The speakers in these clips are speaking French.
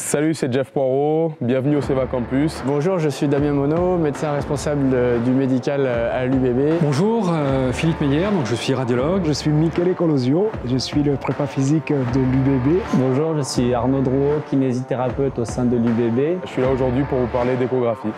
Salut, c'est Jeff Poirot, bienvenue au CEVA Campus. Bonjour, je suis Damien Monod, médecin responsable du médical à l'UBB. Bonjour, Philippe Meyer, donc je suis radiologue. Je suis Michele Colosio, je suis le prépa physique de l'UBB. Bonjour, je suis Arnaud Drouot, kinésithérapeute au sein de l'UBB. Je suis là aujourd'hui pour vous parler d'échographie.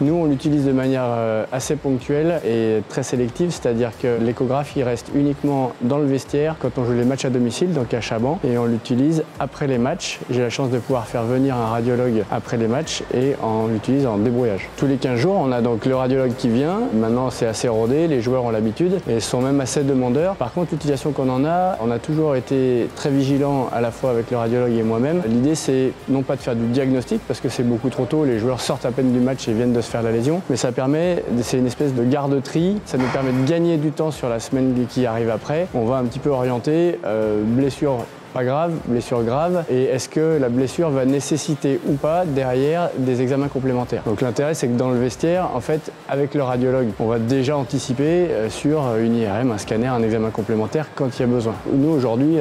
Nous, on l'utilise de manière assez ponctuelle et très sélective, c'est-à-dire que l'échographie reste uniquement dans le vestiaire quand on joue les matchs à domicile, donc à Chaban, et on l'utilise après les matchs. J'ai la chance de pouvoir faire venir un radiologue après les matchs et on l'utilise en débrouillage. Tous les 15 jours, on a donc le radiologue qui vient. Maintenant, c'est assez rodé, les joueurs ont l'habitude et sont même assez demandeurs. Par contre, l'utilisation qu'on en a, on a toujours été très vigilants à la fois avec le radiologue et moi-même. L'idée, c'est non pas de faire du diagnostic parce que c'est beaucoup trop tôt, les joueurs sortent à peine du match et viennent de se faire la lésion, mais ça permet, c'est une espèce de garde-tri, ça nous permet de gagner du temps sur la semaine qui arrive après. On va un petit peu orienter blessure pas grave, blessure grave, et est-ce que la blessure va nécessiter ou pas derrière des examens complémentaires. Donc l'intérêt, c'est que dans le vestiaire, en fait, avec le radiologue, on va déjà anticiper sur une IRM, un scanner, un examen complémentaire quand il y a besoin. Nous, aujourd'hui,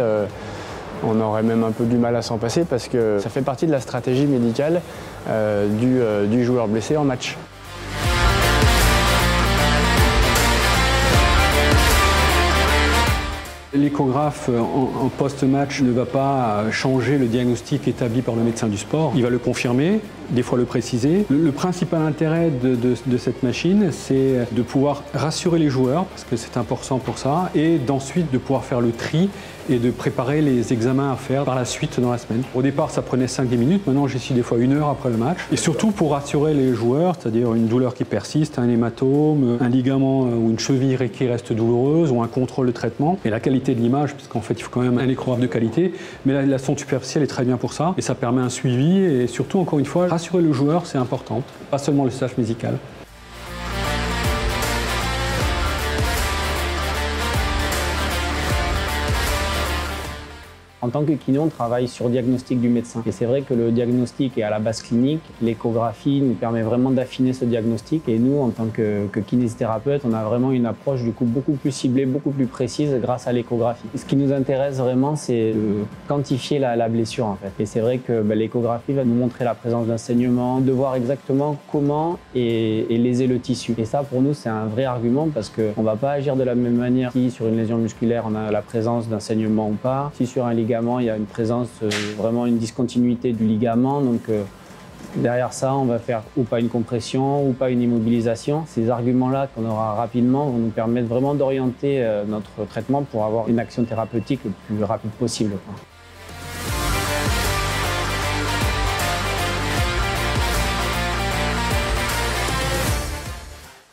on aurait même un peu du mal à s'en passer parce que ça fait partie de la stratégie médicale du joueur blessé en match. L'échographe en post-match ne va pas changer le diagnostic établi par le médecin du sport. Il va le confirmer, des fois le préciser. Le principal intérêt de cette machine, c'est de pouvoir rassurer les joueurs, parce que c'est important pour ça, et d'ensuite de pouvoir faire le tri et de préparer les examens à faire par la suite dans la semaine. Au départ, ça prenait 5-10 minutes, maintenant j'y suis des fois 1 heure après le match. Et surtout pour rassurer les joueurs, c'est-à-dire une douleur qui persiste, un hématome, un ligament ou une cheville qui reste douloureuse, ou un contrôle de traitement. Et la qualité de l'image, puisqu'en fait il faut quand même un échographe de qualité, mais la sonde superficielle est très bien pour ça, et ça permet un suivi, et surtout, encore une fois, rassurer le joueur, c'est important, pas seulement le staff médical. En tant que kiné, on travaille sur diagnostic du médecin. Et c'est vrai que le diagnostic est à la base clinique. L'échographie nous permet vraiment d'affiner ce diagnostic. Et nous, en tant que kinésithérapeute, on a vraiment une approche du coup beaucoup plus ciblée, beaucoup plus précise grâce à l'échographie. Ce qui nous intéresse vraiment, c'est de quantifier la blessure en fait. Et c'est vrai que l'échographie va nous montrer la présence d'un saignement, de voir exactement comment est lésé le tissu. Et ça, pour nous, c'est un vrai argument parce qu'on ne va pas agir de la même manière si sur une lésion musculaire, on a la présence d'un saignement ou pas, si sur un ligament, il y a une présence, vraiment une discontinuité du ligament. Donc derrière ça, on va faire ou pas une compression ou pas une immobilisation. Ces arguments-là qu'on aura rapidement vont nous permettre vraiment d'orienter notre traitement pour avoir une action thérapeutique le plus rapide possible.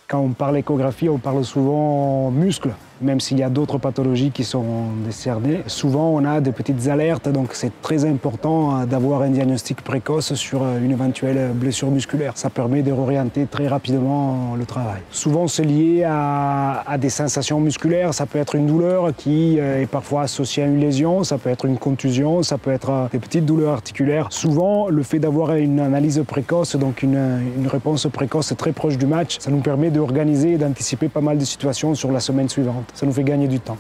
Quand on parle échographie, on parle souvent muscles, même s'il y a d'autres pathologies qui sont décernées. Souvent, on a des petites alertes, donc c'est très important d'avoir un diagnostic précoce sur une éventuelle blessure musculaire. Ça permet de réorienter très rapidement le travail. Souvent, c'est lié à des sensations musculaires. Ça peut être une douleur qui est parfois associée à une lésion, ça peut être une contusion, ça peut être des petites douleurs articulaires. Souvent, le fait d'avoir une analyse précoce, donc une réponse précoce très proche du match, ça nous permet d'organiser et d'anticiper pas mal de situations sur la semaine suivante. Ça nous fait gagner du temps.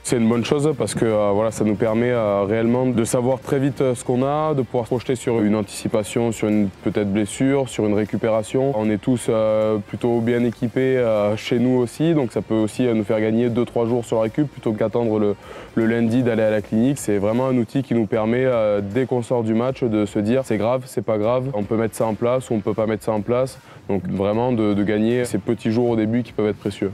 C'est une bonne chose parce que voilà, ça nous permet réellement de savoir très vite ce qu'on a, de pouvoir se projeter sur une anticipation, sur une peut-être blessure, sur une récupération. On est tous plutôt bien équipés chez nous aussi, donc ça peut aussi nous faire gagner 2-3 jours sur la récup plutôt qu'attendre le lundi d'aller à la clinique. C'est vraiment un outil qui nous permet, dès qu'on sort du match, de se dire c'est grave, c'est pas grave, on peut mettre ça en place ou on peut pas mettre ça en place. Donc vraiment de gagner ces petits jours au début qui peuvent être précieux.